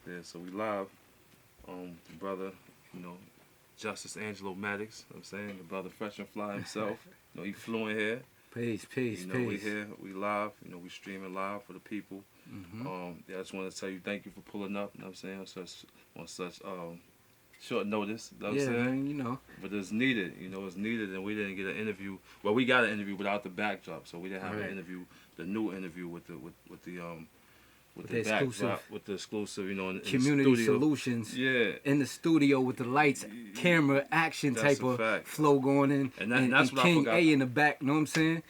Yeah, so we live. The brother, you know, Justice Angelo Maddox. You know what I'm saying, the brother fresh and fly himself. He flew in here. Peace, peace, We peace. here, we live. We streaming live for the people. Mm-hmm. Yeah, I just want to tell you thank you for pulling up. You know what I'm saying, on such short notice. You know what I'm Yeah, saying, man, but it's needed. It's needed, and we didn't get an interview. Well, we got an interview without the backdrop, so we didn't have Right. an interview, the new interview with the the exclusive. backdrop, with the exclusive, in Community the studio. solutions Yeah. in the studio with the lights, camera, action That's type a of fact. flow going in, And that's what I King forgot. A in the back. Know what I'm saying?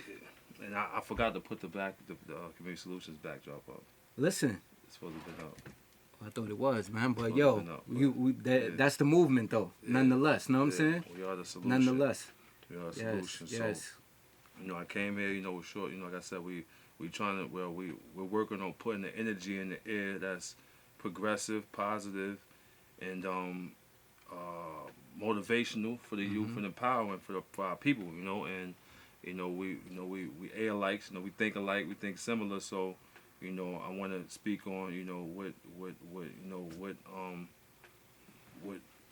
And I forgot to put the community solutions backdrop up. Listen, It's supposed to have been up. I thought it was, man, but Supposed yo, to been up, yeah. that's the movement though. Yeah. Nonetheless, know what I'm Yeah, saying? we are the solution. Nonetheless, We are the yes, solution. yes. So, I came here, with short. Like I said, we trying to. Well, we're working on putting the energy in the air that's progressive, positive, and motivational for the youth and empowering for our people. And we A alikes. We think alike. We think similar. So, I want to speak on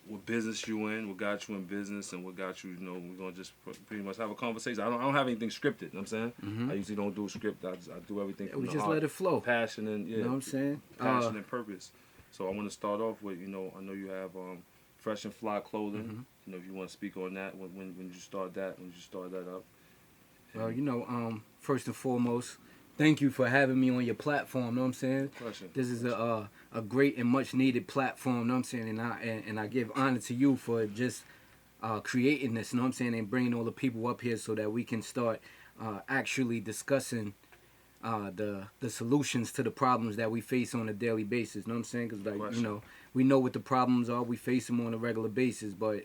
what business you in, what got you in business, and what got you. We're gonna just pretty much have a conversation. I don't have anything scripted. You know what I'm saying, Mm-hmm. I usually don't do a script. I do everything from We the just heart, let it flow. passion and You know what I'm saying? passion and purpose. So I want to start off with I know you have fresh and fly clothing. Mhm. If you want to speak on that when you start that up. Well, first and foremost, thank you for having me on your platform. Know what I'm saying? Question. This is a great and much needed platform. Know what I'm saying? And I give honor to you for just creating this. Know what I'm saying? And bringing all the people up here so that we can start actually discussing the solutions to the problems that we face on a daily basis. Know what I'm saying? Because Question. we know what the problems are. We face them on a regular basis. But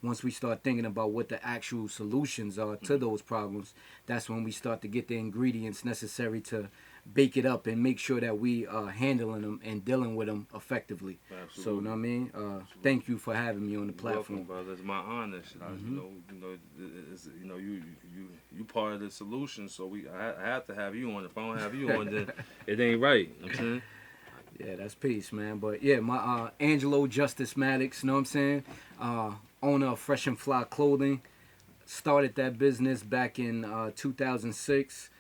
once we start thinking about what the actual solutions are to those problems, that's when we start to get the ingredients necessary to bake it up and make sure that we are handling them and dealing with them effectively. Absolutely. So, you know what I mean? Thank you for having me on the platform. Welcome, brother. It's my honor. You part of the solution. So I have to have you on. If I don't have you on, then it ain't right. You know what I'm saying. Yeah, that's peace, man. But yeah, my Angelo Justice Maddox, know what I'm saying? Owner of Fresh and Fly Clothing. Started that business back in 2006.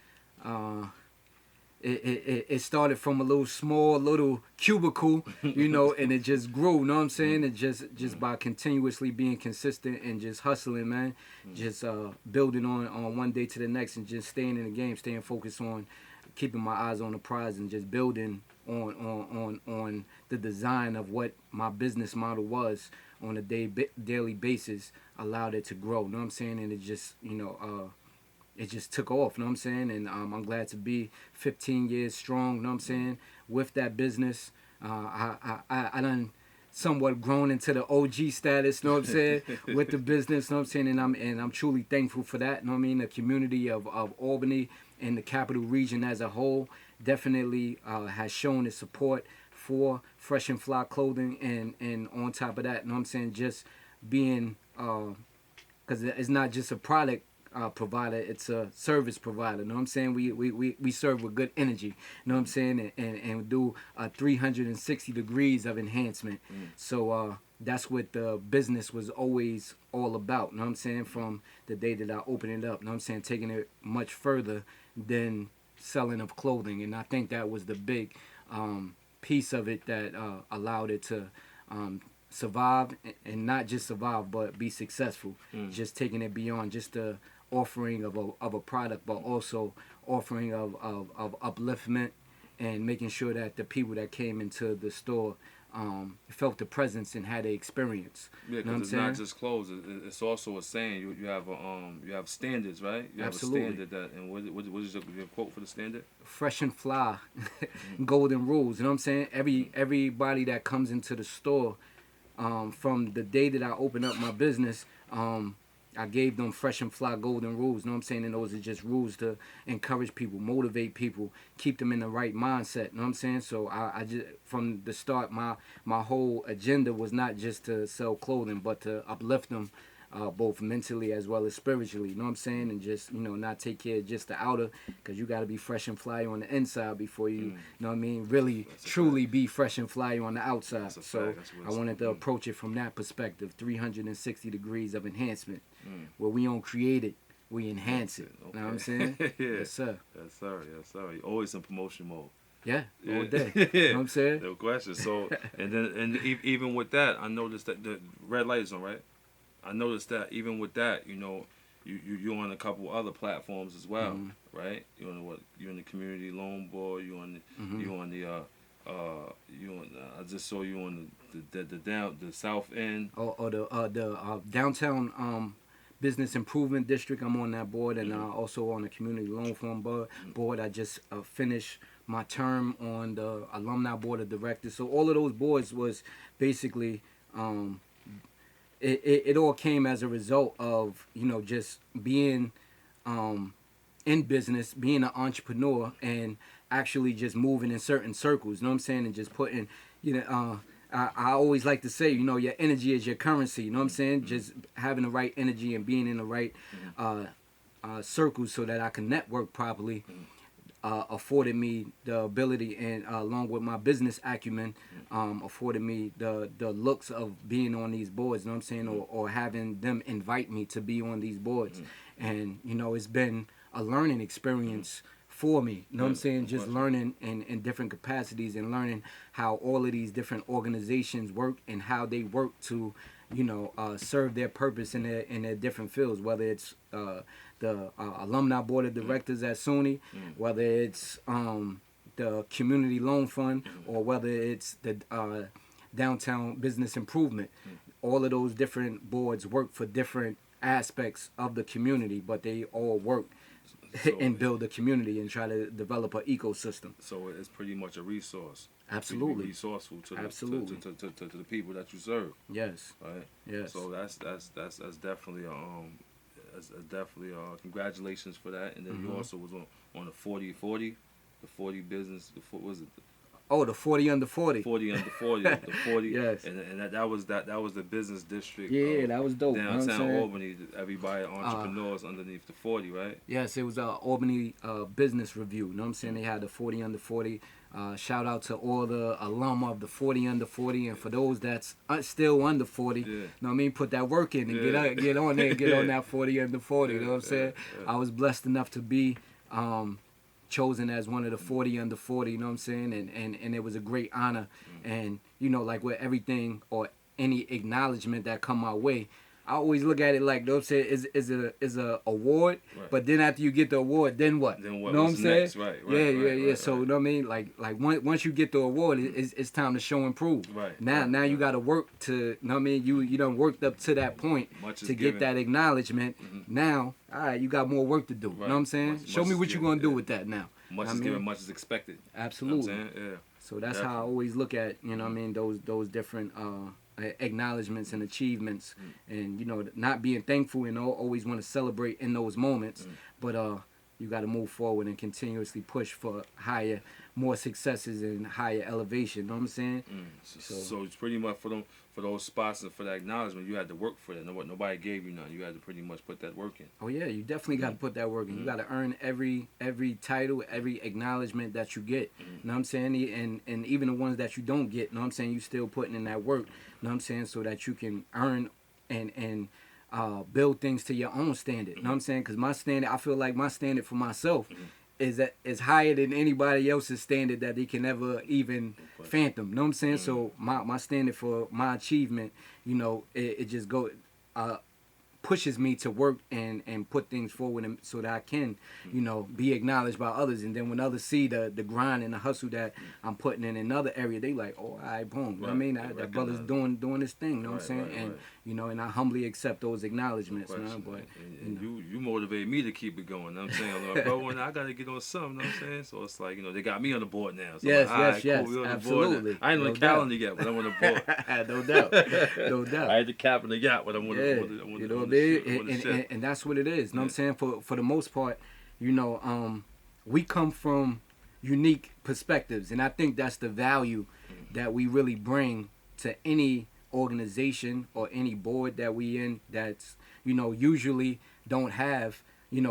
It started from a little cubicle, and it just grew, know what I'm saying? It just by continuously being consistent and just hustling, man. Just building on one day to the next and just staying in the game, staying focused on keeping my eyes on the prize and just building on the design of what my business model was on a daily basis, allowed it to grow, know what I'm saying? And it just, it just took off, know what I'm saying? And I'm glad to be 15 years strong, know what I'm saying, with that business. I done somewhat grown into the OG status, know what I'm saying, with the business, know what I'm saying? And I'm truly thankful for that, know what I mean? The community of Albany and the capital region as a whole definitely has shown its support for Fresh and Fly Clothing, and on top of that, know what I'm saying, just being, because it's not just a product provider, it's a service provider, know what I'm saying? We serve with good energy, know what I'm saying, and do 360 degrees of enhancement. So that's what the business was always all about, know what I'm saying, from the day that I opened it up, know what I'm saying, taking it much further than selling of clothing. And I think that was the big piece of it that allowed it to survive, and not just survive but be successful. Just taking it beyond just the offering of a product, but also offering of upliftment, and making sure that the people that came into the store felt the presence and had the experience. Yeah, because it's not just clothes. It's also a saying. You have standards, right? You Absolutely. have a standard that. And what is your quote for the standard? Fresh and fly, golden rules. You know what I'm saying? Everybody that comes into the store, from the day that I opened up my business, I gave them fresh and fly golden rules. You know what I'm saying? And those are just rules to encourage people, motivate people, keep them in the right mindset. You know what I'm saying? So I just, from the start, my whole agenda was not just to sell clothing, but to uplift them both mentally as well as spiritually. You know what I'm saying? And just, not take care of just the outer, because you got to be fresh and fly on the inside before you, know what I mean, really, truly be fresh and fly on the outside. So I wanted to approach it from that perspective, 360 degrees of enhancement, where we don't create it, we enhance it. Okay. You know what I'm saying? Yeah. Yes, sir. Yes, sir. Yes, sir. You're always in promotion mode. Yeah, all day. You know what I'm saying? No question. So, and even with that, I noticed that the red light is on, right? I noticed that even with that, you're on a couple other platforms as well, right? You're on you're on the community loan board. I just saw you on the south end. The downtown business improvement district. I'm on that board, and also on the community loan fund board. I just finished my term on the alumni board of directors. So all of those boards was basically, it all came as a result of, just being in business, being an entrepreneur, and actually just moving in certain circles, you know what I'm saying, and just putting, I always like to say, your energy is your currency, you know what I'm saying, just having the right energy and being in the right circles so that I can network properly. Afforded me the ability, and along with my business acumen, afforded me the looks of being on these boards, you know what I'm saying, or having them invite me to be on these boards. And, it's been a learning experience for me, you know what I'm saying, just learning in different capacities and learning how all of these different organizations work and how they work to, serve their purpose in their different fields, whether it's the alumni board of directors at SUNY, whether it's the community loan fund, or whether it's the downtown business improvement. All of those different boards work for different aspects of the community, but they all work and build a community and try to develop an ecosystem. So it's pretty much a resource. Absolutely. Be resourceful to Absolutely. To the people that you serve. Yes. Right. Yes. So that's definitely congratulations for that. And then you also was on the 40 business. What was it? Oh, the 40 under 40. 40 under 40. The 40. Yes. And that was the business district. Yeah, that was dope. Downtown Albany. Everybody, entrepreneurs underneath the 40, right? Yes, it was Albany Business Review. You know what I'm saying? They had the 40 under 40. Shout out to all the alum of the 40 under 40, and for those that's still under 40, you know what I mean, put that work in and get on there and get on that 40 under 40. You know what I'm saying? I was blessed enough to be chosen as one of the 40 under 40, you know what I'm saying, and it was a great honor. And like with everything or any acknowledgement that come my way, I always look at it like, you know what I'm saying, is a award, but then after you get the award, then what? Then what? You know what I'm saying? Next? Right. Yeah. So you know what I mean, like once you get the award, it's time to show and prove. Right. Now you got to work to, you know what I mean, you done worked up to that point to get that acknowledgement. Now, all right, you got more work to do. You know what I'm saying? Show me what you're gonna do with that now. Much is given, much is expected. Absolutely. You know what I'm saying? Yeah. So that's how I always look at, you know what I mean, those different acknowledgments and achievements, and not being thankful and always want to celebrate in those moments, but you got to move forward and continuously push for higher, more successes and higher elevation. You know what I'm saying? So it's pretty much for those spots and for that acknowledgement, you had to work for that. Nobody gave you none. You had to pretty much put that work in. Oh yeah, you definitely got to put that work in. You got to earn every title, every acknowledgement that you get. You know what I'm saying? And even the ones that you don't get, you know what I'm saying, you still putting in that work. You know what I'm saying? So that you can earn and build things to your own standard. You know what I'm saying? Because my standard, I feel like my standard for myself is higher than anybody else's standard that they can ever even fathom. You know what I'm saying? So my standard for my achievement, it just pushes me to work and put things forward, and so that I can, be acknowledged by others. And then when others see the grind and the hustle that I'm putting in another area, they like, oh, all right, boom. You know what I mean? That brother's doing this thing, you know what I'm saying? And, and I humbly accept those acknowledgments, man. But you motivate me to keep it going, you know what I'm saying? Like, bro, I got to get on something, you know what I'm saying? So it's like, they got me on the board now. So yes, like, yes, cool, absolutely. I ain't on the calendar yet, but I'm on the board. No doubt. No doubt. I had the cap and the yacht, but I'm on the and that's what it is. You know what I'm saying? For the most part, we come from unique perspectives, and I think that's the value that we really bring to any organization or any board that we in that's usually don't have,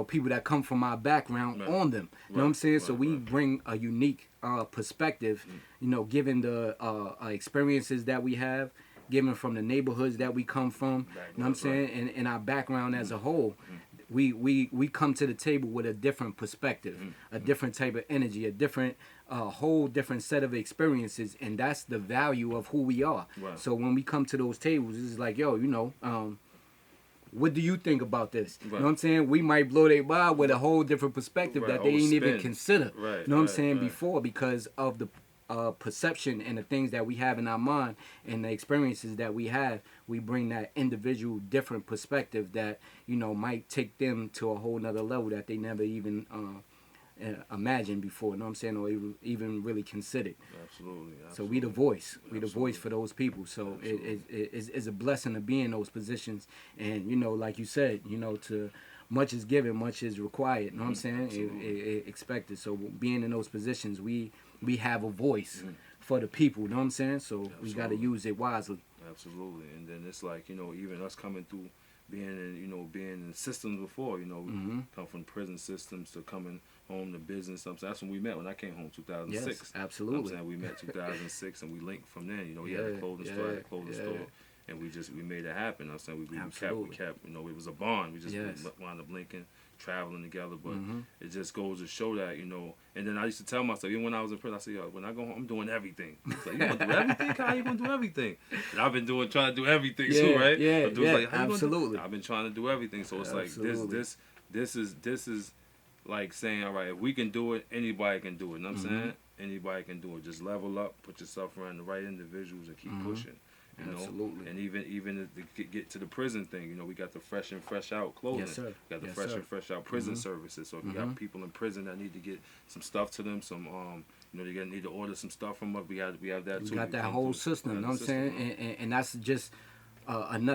people that come from our background on them. You know what I'm saying? So we bring a unique perspective, given the experiences that we have, given from the neighborhoods that we come from, you know what I'm saying, and our background as a whole. We come to the table with a different perspective, a different type of energy, a different whole different set of experiences, and that's the value of who we are. Right. So when we come to those tables, it's like, yo, what do you think about this? Right. You know what I'm saying? We might blow their mind with a whole different perspective that they ain't even consider. Right. You know what I'm saying? Before, because of the perception and the things that we have in our mind and the experiences that we have, we bring that individual different perspective that might take them to a whole nother level that they never even imagined before. You know what I'm saying? Or even really considered. Absolutely. So we the voice. We the voice for those people. So it's a blessing to be in those positions. And like you said, to much is given, much is required. You know what I'm saying? Expected. So being in those positions, we have a voice for the people, you know what I'm saying? So we got to use it wisely. Absolutely. And then it's like, even us coming through being in systems before, we come from prison systems to coming home to business. That's when we met, when I came home 2006. Yes, absolutely. We met 2006 and we linked from then. We had a clothing store, and we made it happen. I'm saying we kept, it was a bond. We just wound up linking, traveling together, but it just goes to show that, and then I used to tell myself, even when I was in prison, I said, yo, when I go home, I'm doing everything. It's like, you gonna do everything? How you gonna do everything? And I've been trying to do everything too, right? Like, absolutely. I've been trying to do everything, so it's absolutely. Like, this is like saying, all right, if we can do it, anybody can do it. You know what I'm saying? Anybody can do it. Just level up, put yourself around the right individuals, and keep pushing. Absolutely. And even to get to the prison thing, we got the fresh and fresh out clothing. Yes, sir. We got the fresh and fresh out prison services. So if you got people in prison that need to get some stuff to them, some they need to order some stuff from us, we have that too. We got that whole system, you know what I'm saying? And that's just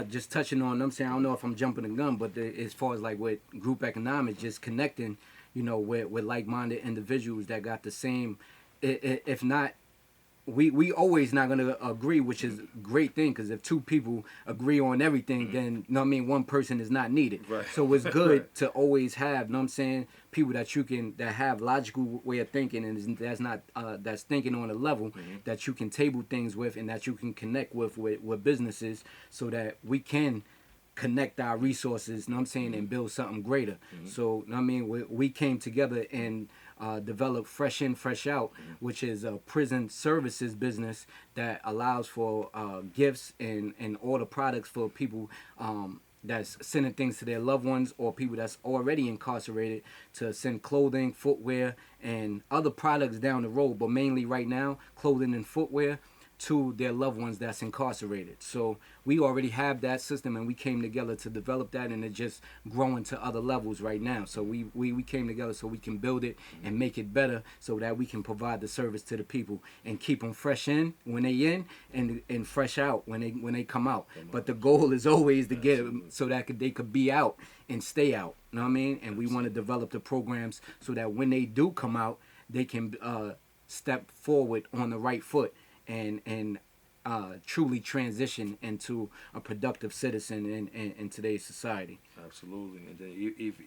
just touching on, I'm saying, I don't know if I'm jumping the gun, but as far as like with group economics, just connecting, with like-minded individuals that got the same, if not, we always not going to agree, which is a great thing, because if two people agree on everything, then, one person is not needed. Right. So it's good to always have, people that have logical way of thinking, and that's thinking on a level that you can table things with, and that you can connect with businesses, so that we can connect our resources, and build something greater. So, we came together and developed Fresh In, Fresh Out, which is a prison services business that allows for gifts and all the products for people that's sending things to their loved ones, or people that's already incarcerated, to send clothing, footwear, and other products down the road, but mainly right now, clothing and footwear to their loved ones that's incarcerated. So we already have that system, and we came together to develop that, and it's just growing to other levels right now. So we came together so we can build it and make it better, so that we can provide the service to the people and keep them fresh in when they in, and fresh out when they come out. But the goal is always to get them so that they could be out and stay out. You know what I mean? And we want to develop the programs so that when they do come out, they can step forward on the right foot and truly transition into a productive citizen in today's society. Absolutely. And then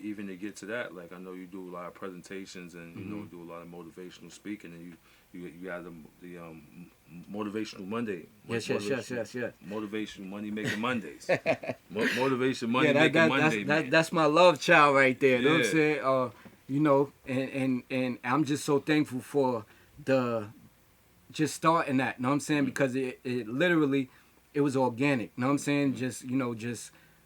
even to get to that, like, I know you do a lot of presentations, and you do a lot of motivational speaking, and you have the Motivational Monday. Yes. Motivational Money Making Mondays. Motivation Money Making Monday. That's my love child right there. You know what I'm saying? And I'm just so thankful for just starting that, you know what I'm saying? Because it literally, it was organic, you know what I'm saying?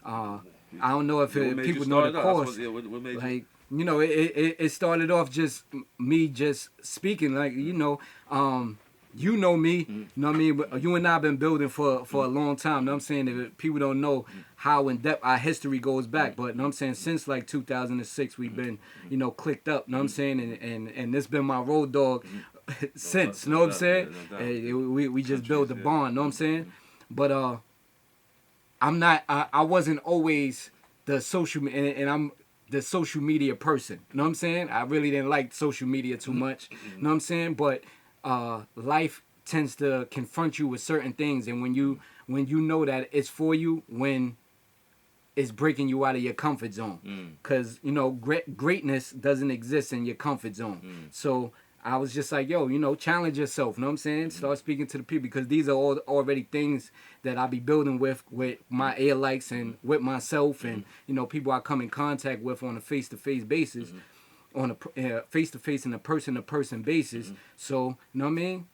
I don't know if people know the course. What made like, it started off just me just speaking, like, me, you know what I mean? But you and I have been building for a long time, you know what I'm saying? If people don't know how in depth our history goes back, but you know what I'm saying, since like 2006, we've been, clicked up, you know what I'm saying? And this been my road dog since, you know what I'm saying? We just build the bond, you know what I'm saying? But I wasn't always the social, and I'm the social media person, you know what I'm saying? I really didn't like social media too much, you know what I'm saying? But life tends to confront you with certain things, and when you know that it's for you, when is breaking you out of your comfort zone. Because, you know, greatness doesn't exist in your comfort zone. So I was just like, yo, you know, challenge yourself. You know what I'm saying? Start speaking to the people, because these are all already things that I be building with my air likes and with myself and, you know, people I come in contact with on a face-to-face basis, on a face-to-face and a person-to-person basis. So, you know what I mean?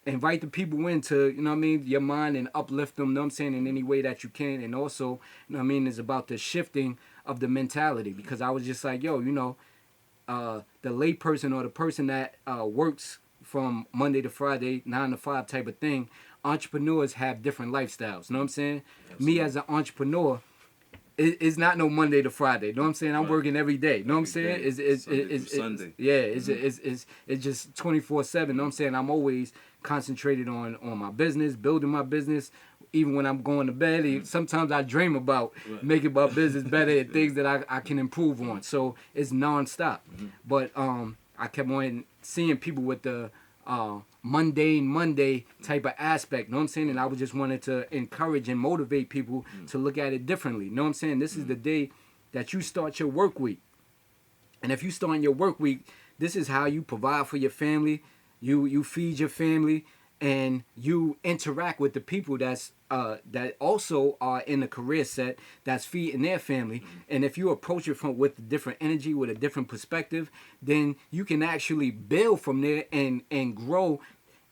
Invite the people into, you know what I mean, your mind, and uplift them, you know what I'm saying, in any way that you can. And also, you know what I mean, it's about the shifting of the mentality, because I was just like, yo, you know, the lay person or the person that works from Monday to Friday, 9 to 5 type of thing, entrepreneurs have different lifestyles. You know what I'm saying? Absolutely. Me as an entrepreneur, it's not no Monday to Friday. You know what I'm saying? I'm working every day. You know what I'm saying? It's Sunday. Yeah, it's just 24/7. You know what I'm saying? I'm always concentrated on my business, building my business. Even when I'm going to bed, sometimes I dream about making my business better and things that I can improve on. So it's nonstop. But I kept on seeing people with the mundane Monday type of aspect, you know what I'm saying? And I just wanted to encourage and motivate people to look at it differently. You know what I'm saying? This is the day that you start your work week. And if you start your work week, this is how you provide for your family, you feed your family, and you interact with the people that also are in the career set that's feeding their family. And if you approach it with a different energy, with a different perspective, then you can actually build from there and grow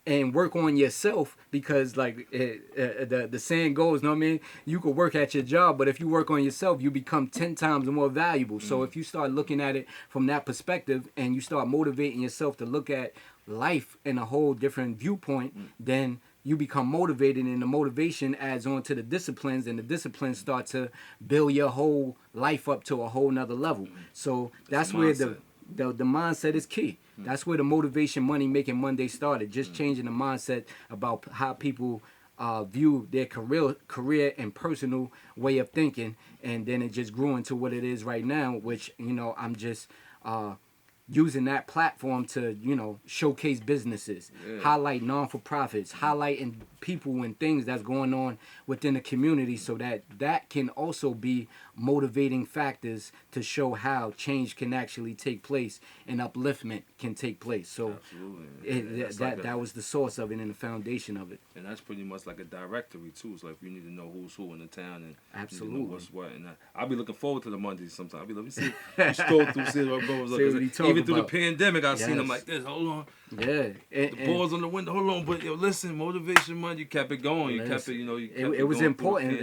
and work on yourself, because like the saying goes, know what I mean? You could work at your job, but if you work on yourself, you become 10 times more valuable. So if you start looking at it from that perspective, and you start motivating yourself to look at life in a whole different viewpoint, then you become motivated, and the motivation adds on to the disciplines, and the disciplines start to build your whole life up to a whole nother level. So that's where the mindset is key. That's where the motivation money making Monday started. Just changing the mindset about how people view their career and personal way of thinking, and then it just grew into what it is right now, which, you know, I'm just using that platform to, you know, showcase businesses, highlight non-for-profits, highlighting people and things that's going on within the community, so that can also be motivating factors to show how change can actually take place and upliftment can take place. So that was the source of it and the foundation of it. And that's pretty much like a directory too. So if you need to know who's who in the town, and absolutely, you know what's what, and I'll be looking forward to the Mondays sometimes. I'll be like, see, you stroll through, see what brothers up. Even through the pandemic, I've seen them like this. Hold on. Yeah. The balls on the window. Hold on. But yo, listen, motivation money, you kept it going. You kept it, you know, it was important.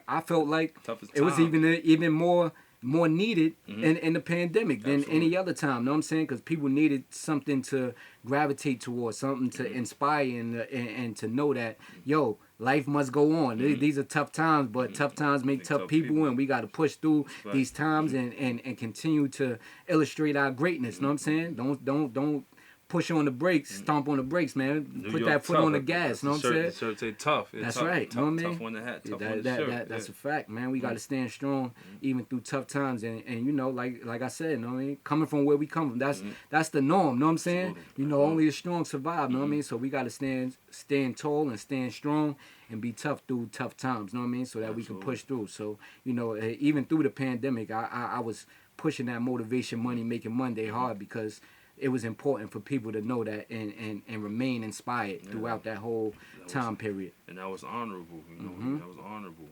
I felt like it was even more needed in the pandemic than any other time. Know what I'm saying? Because people needed something to gravitate towards, something to inspire, and to know that, yo, life must go on. These are tough times, but tough times make tough people, and we got to push through these times and continue to illustrate our greatness. Know what I'm saying? Don't push on the brakes, stomp on the brakes, man. Put that foot on the gas. Know what I'm saying? Shirt say tough. That's tough, right. Tough, know what I mean? Tough on the hat. Tough on the shirt. That's a fact, man. We got to stand strong even through tough times, and you know, like I said, know what I mean? Coming from where we come from, that's the norm. Know what I'm saying? Absolutely. You know, only the strong survive. Know what I mean? So we got to stand tall and stand strong and be tough through tough times. Know what I mean? So that we can push through. So, you know, even through the pandemic, I was pushing that motivation money making Monday hard, because it was important for people to know that and remain inspired throughout that whole time period. And that was honorable, you know. That was honorable.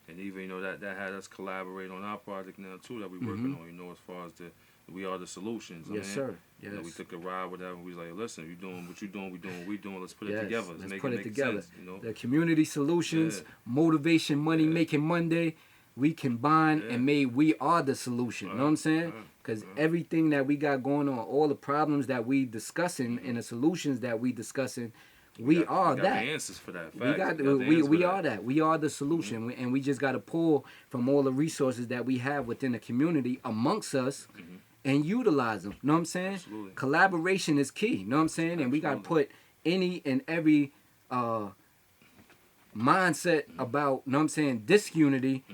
And even, you know, that had us collaborate on our project now too that we're working on, you know, as far as we are the solutions. Yes, sir. Yes. You know, we took a ride with that, and we was like, listen, you doing what you doing, we doing what we doing, let's put it together. Let's put it together. Sense, you know? The community solutions, motivation money making Monday, we combine and made we are the solution. Know what I'm saying? Because everything that we got going on, all the problems that we discussing and the solutions that we discussing, we are got that. The answers for that. We are that. We are the solution, and we just got to pull from all the resources that we have within the community amongst us and utilize them. Know what I'm saying? Absolutely. Collaboration is key. Know what I'm saying? And we got to put any and every mindset about, know what I'm saying, disunity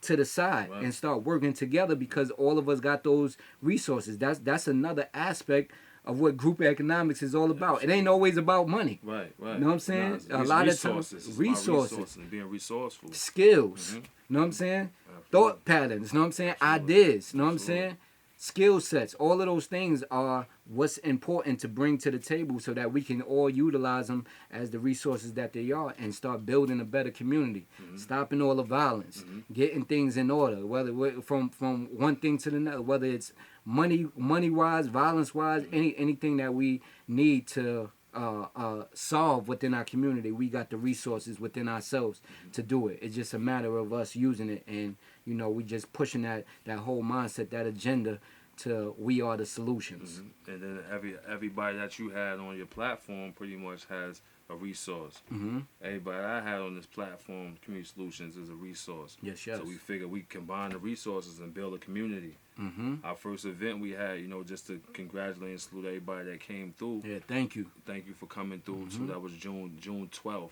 to the side and start working together, because all of us got those resources. That's another aspect of what group economics is all about. It ain't always about money. Right. You know what I'm saying? A lot of times, resources and being resourceful. Skills. You know what I'm saying? thought patterns, you know what I'm saying? Ideas, you know what I'm saying? Skill sets, all of those things are what's important to bring to the table so that we can all utilize them as the resources that they are and start building a better community, stopping all the violence, getting things in order, whether from one thing to the next, whether it's money wise, violence wise, anything that we need to solve within our community, we got the resources within ourselves to do it. It's just a matter of us using it, and we just pushing that whole mindset, that agenda to we are the solutions. And then everybody that you had on your platform pretty much has a resource. Everybody I had on this platform, Community Solutions, is a resource. Yes. So we figured we combine the resources and build a community. Our first event we had, just to congratulate and salute everybody that came through. Yeah, thank you. Thank you for coming through. So that was June 12th.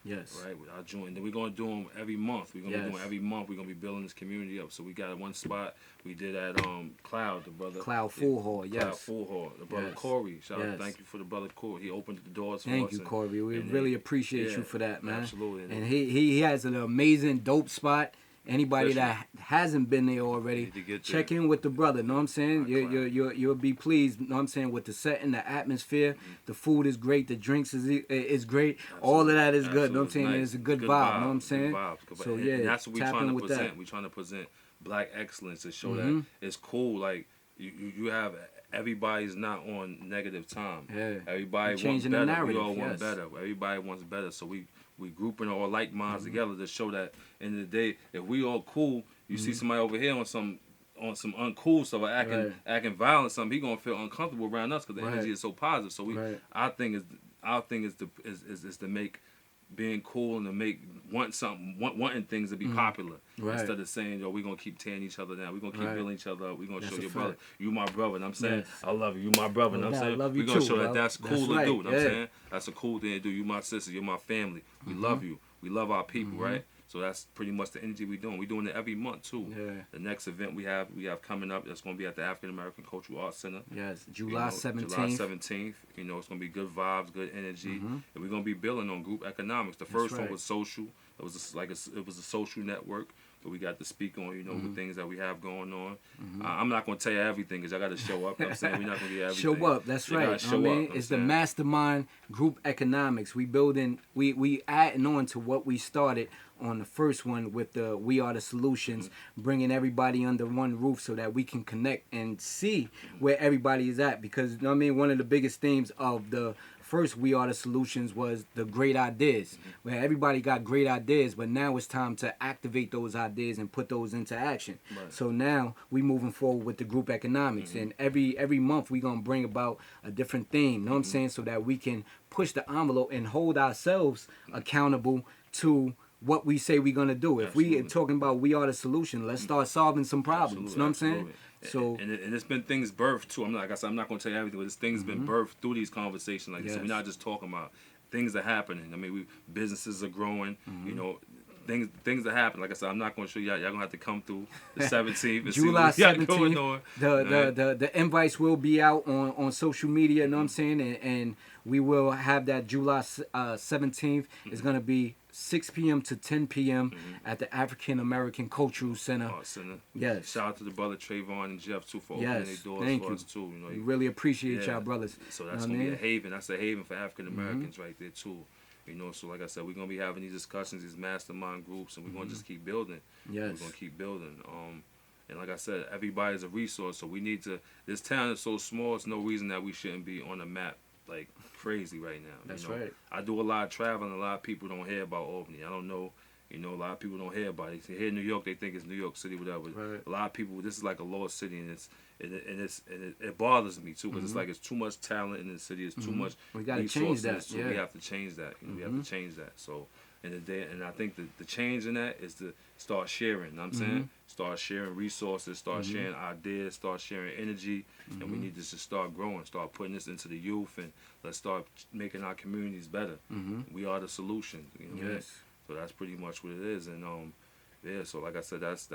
Yes. Right, our June, and then we're gonna do them every month. We're gonna be doing every month. We're gonna be building this community up. So we got one spot. We did at Cloud, the brother. Cloud Full Hall, yes. Cloud Full Hall, the brother Corey. Shout out, thank you for the brother Corey. He opened the doors for us. Thank you, Corey. We really appreciate you for that, man. Absolutely. And he has an amazing, dope spot. Anybody that hasn't been there already, check in with the brother. Know what I'm saying? You'll be pleased. Know what I'm saying? With the setting, the atmosphere, the food is great, the drinks is great. All of that is good. Know what I'm saying? It's a good vibe. Know what I'm saying? So and that's what we're trying to present. That. We're trying to present black excellence to show that it's cool. Like you have. Everybody's not on negative time. Yeah. Everybody wants better. We all want better. Everybody wants better. So we grouping all like minds together to show that in the day, if we all cool, you see somebody over here on some uncool stuff, or acting violent, something, he gonna feel uncomfortable around us because the energy is so positive. So our thing is to make being cool and to make wanting things to be popular instead of saying, yo, we're gonna keep tearing each other down, we're gonna keep building each other up, we're gonna show your brother, you my brother, and I'm saying I love you my brother, and I'm saying we're gonna show that that's cool to do, and I'm saying that's a cool thing to do. You my sister, you're my family, we love you, we love our people, right? So that's pretty much the energy we're doing. We're doing it every month too. Yeah. The next event we have coming up, that's going to be at the African American Cultural Arts Center. Yes, July 17th. July 17th. It's going to be good vibes, good energy, and we're going to be building on group economics. The first one was social. It was a social network. But we got to speak on, the things that we have going on. I'm not going to tell you everything because I got to show up. I'm saying we're not going to get everything. Show up, that's right. It's the mastermind group economics. We adding on to what we started on the first one with the We Are the Solutions, bringing everybody under one roof so that we can connect and see where everybody is at. Because, one of the biggest themes of the first We Are the Solutions was the great ideas, where everybody got great ideas, but now it's time to activate those ideas and put those into action. Right. So now we moving forward with the group economics, and every month we gonna bring about a different theme, know what I'm saying, so that we can push the envelope and hold ourselves accountable to what we say we're gonna do. If we are talking about We Are the Solution, let's start solving some problems. You know what I'm saying? So and it's been things birthed too. I'm not gonna tell you everything, but things been birthed through these conversations like this. So we're not just talking about things that are happening. Businesses are growing. Things that happen. Like I said, I'm not gonna show y'all. Y'all gonna have to come through the 17th. And July see what 17th. The invites will be out on social media. You know what I'm saying? And we will have that July 17th. It's gonna be 6 p.m. to 10 p.m. at the African American Cultural Center. Yes. Shout out to the brother Trayvon and Jeff too for opening their doors for us too. We really appreciate y'all brothers. So that's gonna be a haven. That's a haven for African Americans right there too. So like I said, we're gonna be having these discussions, these mastermind groups, and we're gonna just keep building. Yes. We're gonna keep building. And like I said, everybody's a resource. So we need to. This town is so small. It's no reason that we shouldn't be on the map like crazy right now. That's right. I do a lot of traveling. A lot of people don't hear about Albany. I don't know. A lot of people don't hear about it. They hear New York, they think it's New York City, whatever. Right. A lot of people, this is like a lost city, and it bothers me too, because it's like it's too much talent in the city. It's too much. We got to change that. So we have to change that. We have to change that. So and I think the change in that is to start sharing. You know what I'm saying? Start sharing resources, start sharing ideas, start sharing energy, and we need to just start growing, start putting this into the youth, and let's start making our communities better. We are the solution. Yes. So that's pretty much what it is, and so like I said, that's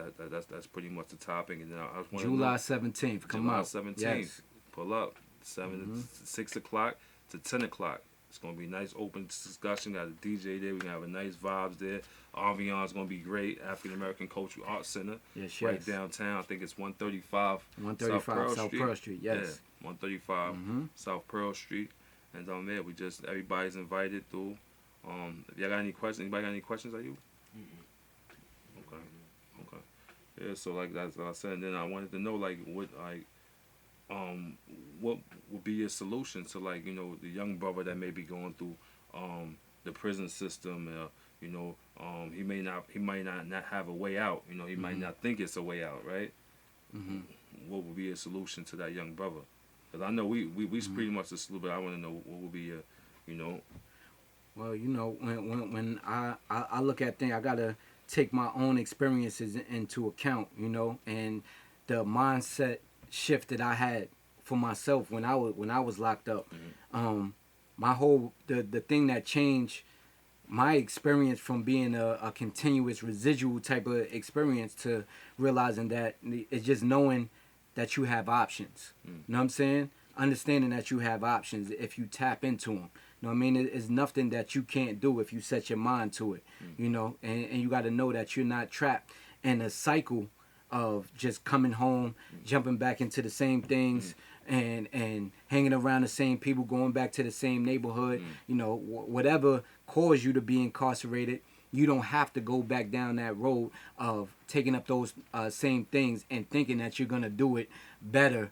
pretty much the topic. And then July 17th, come on. July 17th, pull up 6 o'clock to 10 o'clock. It's gonna be nice open discussion. Got a DJ there. We're gonna have a nice vibes there. Arvion's gonna be great. African American Cultural Arts Center. Yes, Right downtown. I think it's 135. 135 South Pearl Street. Yes. Yeah, 135 South Pearl Street. And yeah, everybody's invited through. If y'all got any questions, anybody got any questions at you? Okay. Yeah, so like that's what I said. And then I wanted to know what would be your solution to the young brother that may be going through the prison system. He might not have a way out. He might not think it's a way out, right? What would be a solution to that young brother? Because I know we pretty much the solution, but I want to know what would be Well, when I look at things, I gotta take my own experiences into account, and the mindset shift that I had for myself when I was locked up. My whole the thing that changed my experience from being a continuous residual type of experience to realizing that it's just knowing that you have options. You know what I'm saying? Understanding that you have options if you tap into them. You know what I mean? It's nothing that you can't do if you set your mind to it. And you got to know that you're not trapped in a cycle of just coming home, jumping back into the same things, and hanging around the same people, going back to the same neighborhood. Whatever caused you to be incarcerated, you don't have to go back down that road of taking up those same things and thinking that you're gonna do it better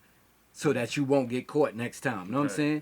so that you won't get caught next time. You know what I'm saying?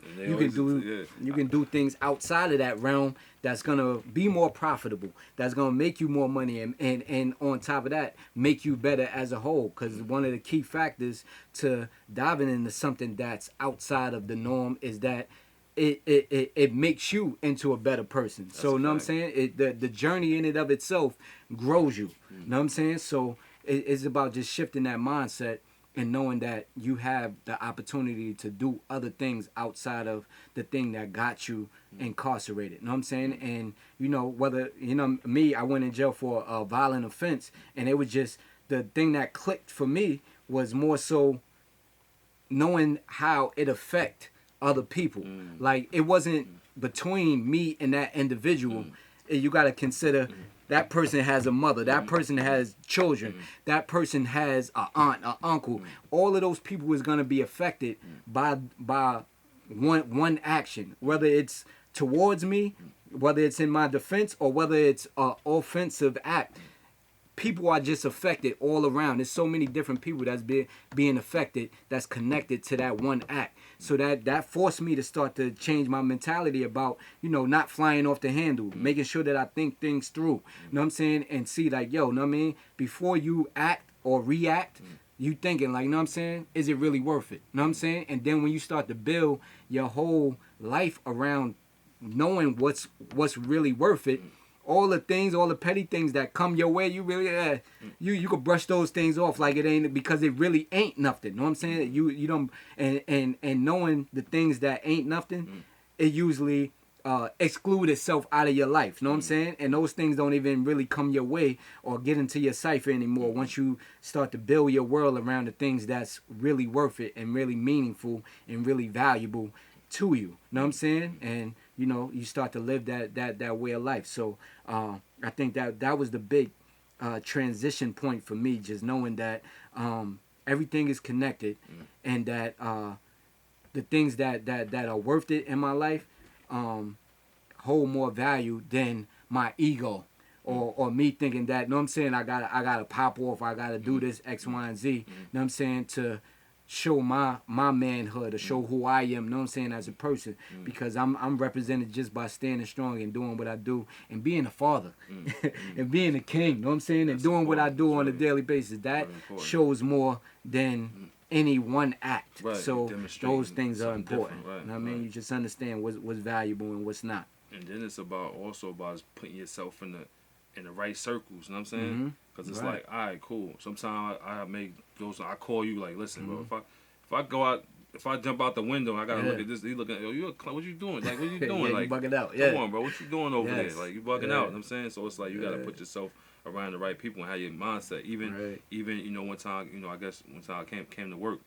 You can do things outside of that realm that's gonna be more profitable, that's gonna make you more money, and on top of that, make you better as a whole. Because one of the key factors to diving into something that's outside of the norm is that it makes you into a better person. That's so you know what I'm saying? The journey in and of itself grows you. You know what I'm saying? So it's about just shifting that mindset and knowing that you have the opportunity to do other things outside of the thing that got you incarcerated. You know what I'm saying? And whether me, I went in jail for a violent offense, and it was just the thing that clicked for me was more so knowing how it affect other people. Like, it wasn't between me and that individual. You got to consider that person has a mother, that person has children, that person has an aunt, an uncle. All of those people is going to be affected by one action, whether it's towards me, whether it's in my defense, or whether it's an offensive act. People are just affected all around. There's so many different people that's being affected, that's connected to that one act. So that forced me to start to change my mentality about, not flying off the handle, making sure that I think things through. You know what I'm saying? And see, like, know what I mean? Before you act or react, you thinking, like, you know what I'm saying? Is it really worth it? You know what I'm saying? And then when you start to build your whole life around knowing what's really worth it, all the petty things that come your way, you really you could brush those things off like it ain't, because it really ain't nothing. You know what I'm saying? You don't, and knowing the things that ain't nothing, it usually exclude itself out of your life. You know what I'm saying? And those things don't even really come your way or get into your cipher anymore once you start to build your world around the things that's really worth it and really meaningful and really valuable to you. You know what I'm saying? And you start to live that way of life. So I think that was the big transition point for me, just knowing that everything is connected, and that the things that are worth it in my life hold more value than my ego or me thinking that, you know what I'm saying, I gotta pop off, I gotta do this X, Y, and Z, you know what I'm saying, to show my manhood, or show who I am, you know what I'm saying, as a person, because I'm represented just by standing strong and doing what I do and being a father and being a king, you know what I'm saying, and doing what I do on a daily basis. That shows more than any one act. Right. So those things are important. Right. You know what I mean? You just understand what's valuable and what's not. And then it's also about putting yourself in the right circles, you know what I'm saying? Because it's like, all right, cool. Sometimes I make those, I call you like, listen, bro, if I go out, if I jump out the window, I gotta look at this. He looking at, yo, what you doing? Like, what you doing? Like, you bugging out. Come on, bro, what you doing over there? Like, you bugging out. You know what I'm saying? So it's like you gotta put yourself around the right people and have your mindset. Even one time, I guess one time I came to work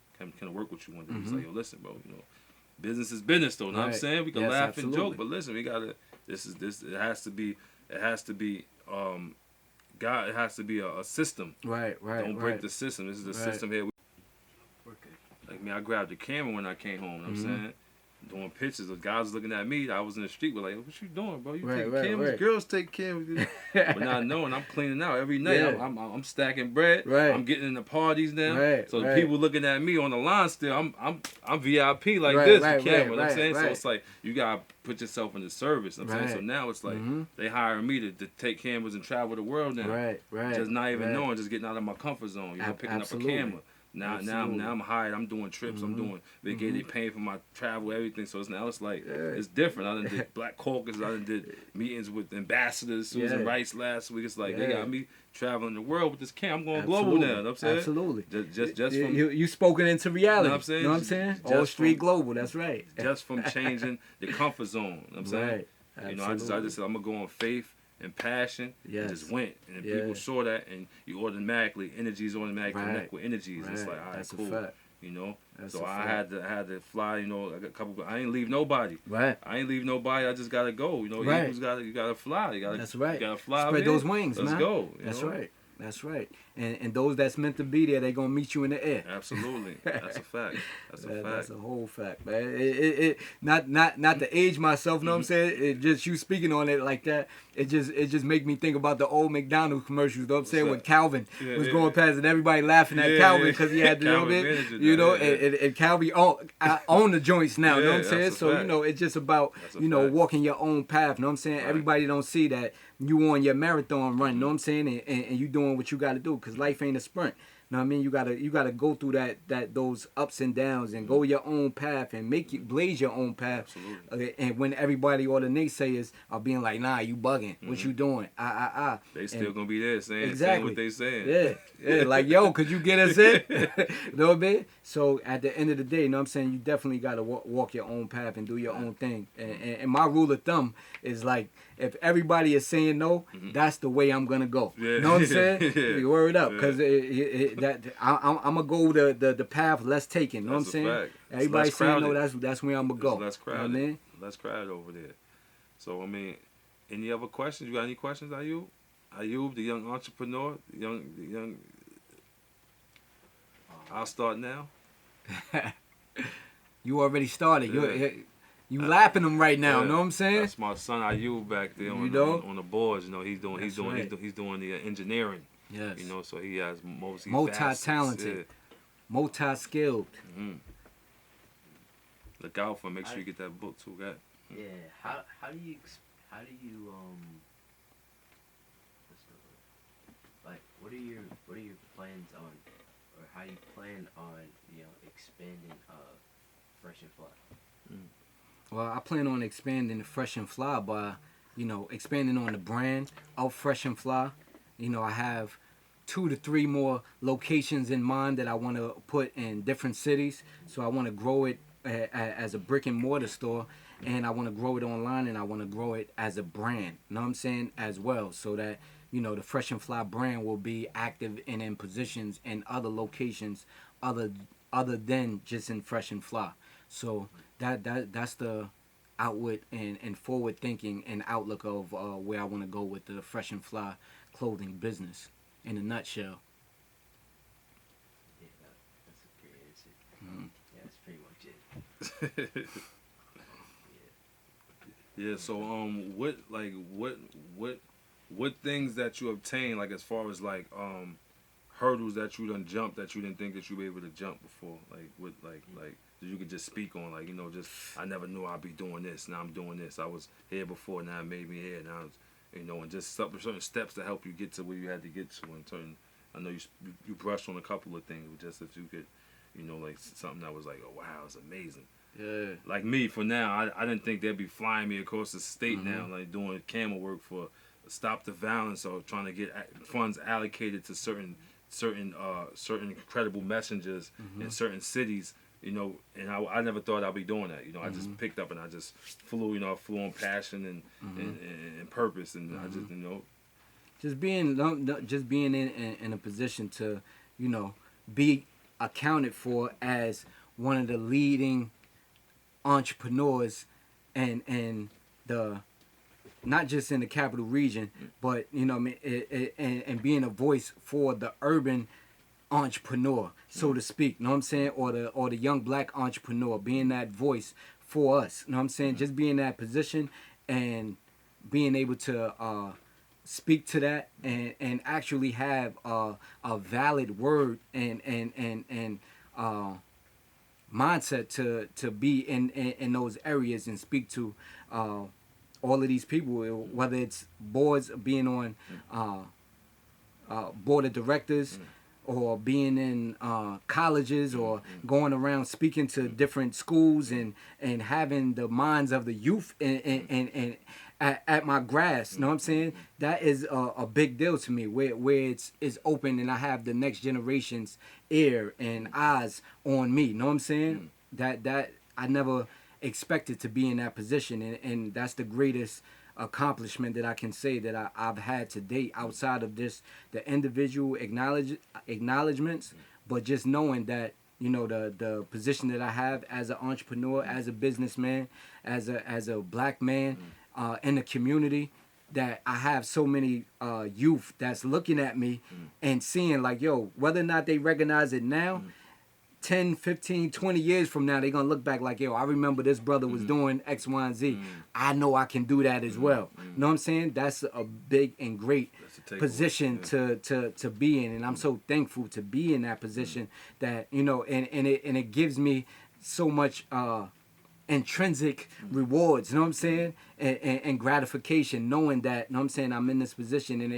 with you one day. He's like, yo, listen, bro, business is business though. Know what I'm saying? We can Yes, laugh absolutely. and joke, but listen, we gotta. This. It has to be. God. It has to be a system. Right. Don't break the system. This is the system here. Like me, I grabbed the camera when I came home. You know what I'm saying? Doing pictures. The guys looking at me. I was in the street. Were like, "What you doing, bro? You taking cameras? Girls take cameras." But not knowing, I'm cleaning out every night. Yeah. I'm stacking bread. Right. I'm getting in the parties now. Right, So the right. people looking at me on the line still. I'm VIP like Right, this. right, the camera. right, You know what I'm saying? right. So it's like you gotta put yourself in the service. You know what I'm saying? So now it's like they hiring me to take cameras and travel the world now. Right. Just not even knowing, just getting out of my comfort zone. You know, picking Absolutely. up a camera. Now I'm hired. I'm doing trips. I'm doing vacation. They paying for my travel, everything. So it's like it's different. I done did Black Caucus. I done did meetings with ambassadors, Susan Rice last week. It's like they got me traveling the world with this camera. I'm going global now. You know what I'm saying? Absolutely. Just from you spoken into reality. You know what I'm saying? You know what I'm saying? Just All street from- global. That's right. just from changing the comfort zone. You know what I'm saying? Right. You know, I just said I'm gonna go on faith and passion. Yes. And just went. And Yeah. people saw that, and you automatically automatically Right. connect with energies. It's like, all right, That's cool. a fact. You know, That's so a I fact. had to fly. You know, I got a couple. I ain't leave nobody. Right. I ain't leave nobody. I just gotta go. You know, Right. you gotta fly. You gotta. That's right. You gotta fly. Spread man. those wings, Let's man. go. You That's know? right. That's right. And those that's meant to be there, they gonna meet you in the air. Absolutely. That's a fact. That's a fact. That's a whole fact, man. It not to age myself, know what I'm saying? It just you speaking on it like that. It just make me think about the old McDonald's commercials. Know what I'm saying? that? When Calvin Yeah, was yeah. going past and everybody laughing at Yeah, Calvin yeah. because he had the little Calvin bit, managed it, you know. yeah. And Calvin own the joints now. Yeah, know what I'm saying? that's a So fact. it's just about That's a you know fact. walking your own path. Know what I'm saying? Right. Everybody don't see that you on your marathon run. Know what I'm saying? And you doing what you got to do because life ain't a sprint. Know what I mean? You gotta go through that those ups and downs and go your own path and blaze your own path. Absolutely. And when everybody or the naysayers are being like, nah, you bugging. What you doing? They still gonna be there saying Exactly. what they saying. Yeah. Like, yo, could you get us in? Know what I mean? So at the end of the day, you know what I'm saying? You definitely gotta walk your own path and do your own thing. And my rule of thumb is like, if everybody is saying no, that's the way I'm gonna go. Yeah. Know what I'm saying? Yeah. Word up, Yeah. because I'm gonna go the path less taken. Know what I'm That's a saying? fact. It's Everybody less saying no, crowded. that's where I'm gonna go. It's less You know crowded. what I mean? Less crowded over there. So I mean, any other questions? You got any questions, Ayub? Ayub, the young entrepreneur, the young. I'll start now. You already started. Yeah. You lapping them right now. Yeah. Know what I'm saying? That's my son Ayub back there on, You know? on the boards. You know, he's doing That's right. he's doing the engineering. Yes. You know, so he has Multi-talented. Multi-skilled. Yeah. Look out for him. Make sure you get that book too, guy. Yeah. How do you like what are your plans on, or how you plan on expanding Fresh and Fly? Well, I plan on expanding the Fresh and Fly by, expanding on the brand of Fresh and Fly. I have 2 to 3 more locations in mind that I want to put in different cities. So I want to grow it as a brick and mortar store, and I want to grow it online, and I want to grow it as a brand. You know what I'm saying? As well, so that the Fresh and Fly brand will be active and in positions in other locations other than just in Fresh and Fly. So that's the outward and forward thinking and outlook of where I want to go with the Fresh and Fly clothing business in a nutshell. Yeah, that's a great answer. Yeah, that's pretty much it. Yeah. So what things that you obtained, like as far as like hurdles that you done jumped that you didn't think that you were able to jump before, like what like that you could just speak on, like just I never knew I'd be doing this, now I'm doing this. I was here before, now it made me here, now it's, and just certain steps to help you get to where you had to get to. In turn, I know you brushed on a couple of things, but just if you could, like something that was like, oh wow, it's amazing. Yeah. Like me, for now, I didn't think they'd be flying me across the state now, like doing camera work for Stop the Violence or trying to get funds allocated to certain credible messengers in certain cities. And I never thought I'd be doing that. I just picked up and I just flew. I flew on passion and purpose, and I just just being in a position to be accounted for as one of the leading entrepreneurs and the not just in the capital region, but you know what I mean, and being a voice for the urban entrepreneur, so to speak. You know what I'm saying? Or the young black entrepreneur, being that voice for us. You know what I'm saying? Just being in that position and being able to speak to that and actually have a valid word and mindset to be in those areas and speak to all of these people, whether it's boards, being on board of directors, or being in colleges, or going around speaking to different schools and having the minds of the youth and at my grasp. You know what I'm saying? That is a big deal to me, where it's open and I have the next generation's ear and eyes on me. You know what I'm saying? That I never expected to be in that position, and that's the greatest accomplishment that I can say that I've had to date, outside of this the individual acknowledgments, but just knowing that, you know, the position that I have as an entrepreneur, as a businessman, as a black man in the community, that I have so many youth that's looking at me and seeing like, yo, whether or not they recognize it now, 10, 15, 20 years from now, they're going to look back like, yo, I remember this brother was doing X, Y, and Z. I know I can do that as well. You know what I'm saying? That's a big and great position to be in. And I'm so thankful to be in that position that, you know, and it gives me so much intrinsic rewards, you know what I'm saying? And gratification, knowing that, you know what I'm saying, I'm in this position, and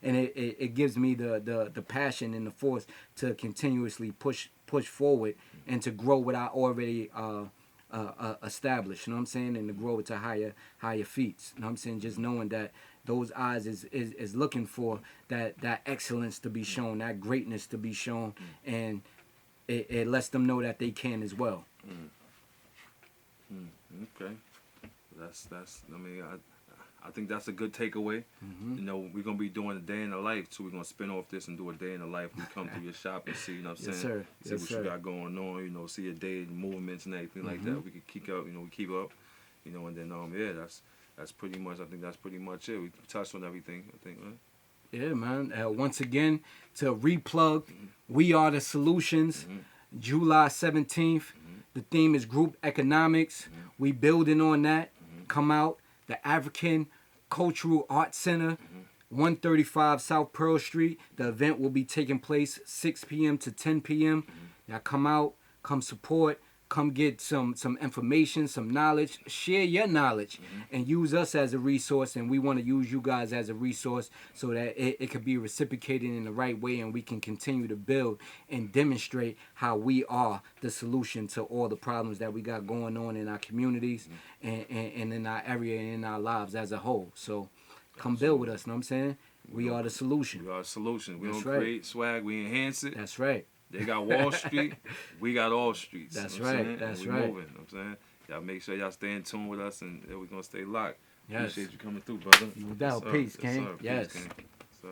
it gives me the passion and the force to continuously push forward and to grow what I already established, you know what I'm saying, and to grow it to higher feats, you know what I'm saying, just knowing that those eyes is looking for that excellence to be shown, that greatness to be shown, and it lets them know that they can as well. Okay, that's. I mean, I think that's a good takeaway. You know, we're gonna be doing a day in the life too. We're gonna spin off this and do a day in the life. We come to your shop and see, you know what I'm saying? Yes, sir. See Yes, what sir. you got going on. You know, see your day movements and everything like that. We can keep up. You know, we keep up. You know, and then yeah, that's pretty much. I think that's pretty much it. We touched on everything. I think, right? Yeah, man. Once again, to replug, We Are the Solutions, July 17th. The theme is group economics. We building on that. Come out. The African Cultural Arts Center, 135 South Pearl Street. The event will be taking place 6 p.m. to 10 p.m. Now come out, come support, come get some information, some knowledge. Share your knowledge and use us as a resource. And we want to use you guys as a resource so that it could be reciprocated in the right way, and we can continue to build and demonstrate how we are the solution to all the problems that we got going on in our communities and in our area and in our lives as a whole. So come build with us, know what I'm saying? We are the solution. We are a solution. We That's don't right. create swag, we enhance it. That's right. They got Wall Street, we got all streets. That's you know what I'm right, saying? that's and we right. moving, you know what I'm saying? Y'all make sure y'all stay in tune with us, and we're going to stay locked. Yes. Appreciate you coming through, brother. No doubt. Yes, sir. Peace, Yes, King. sir. Peace, Yes. King. Yes, sir.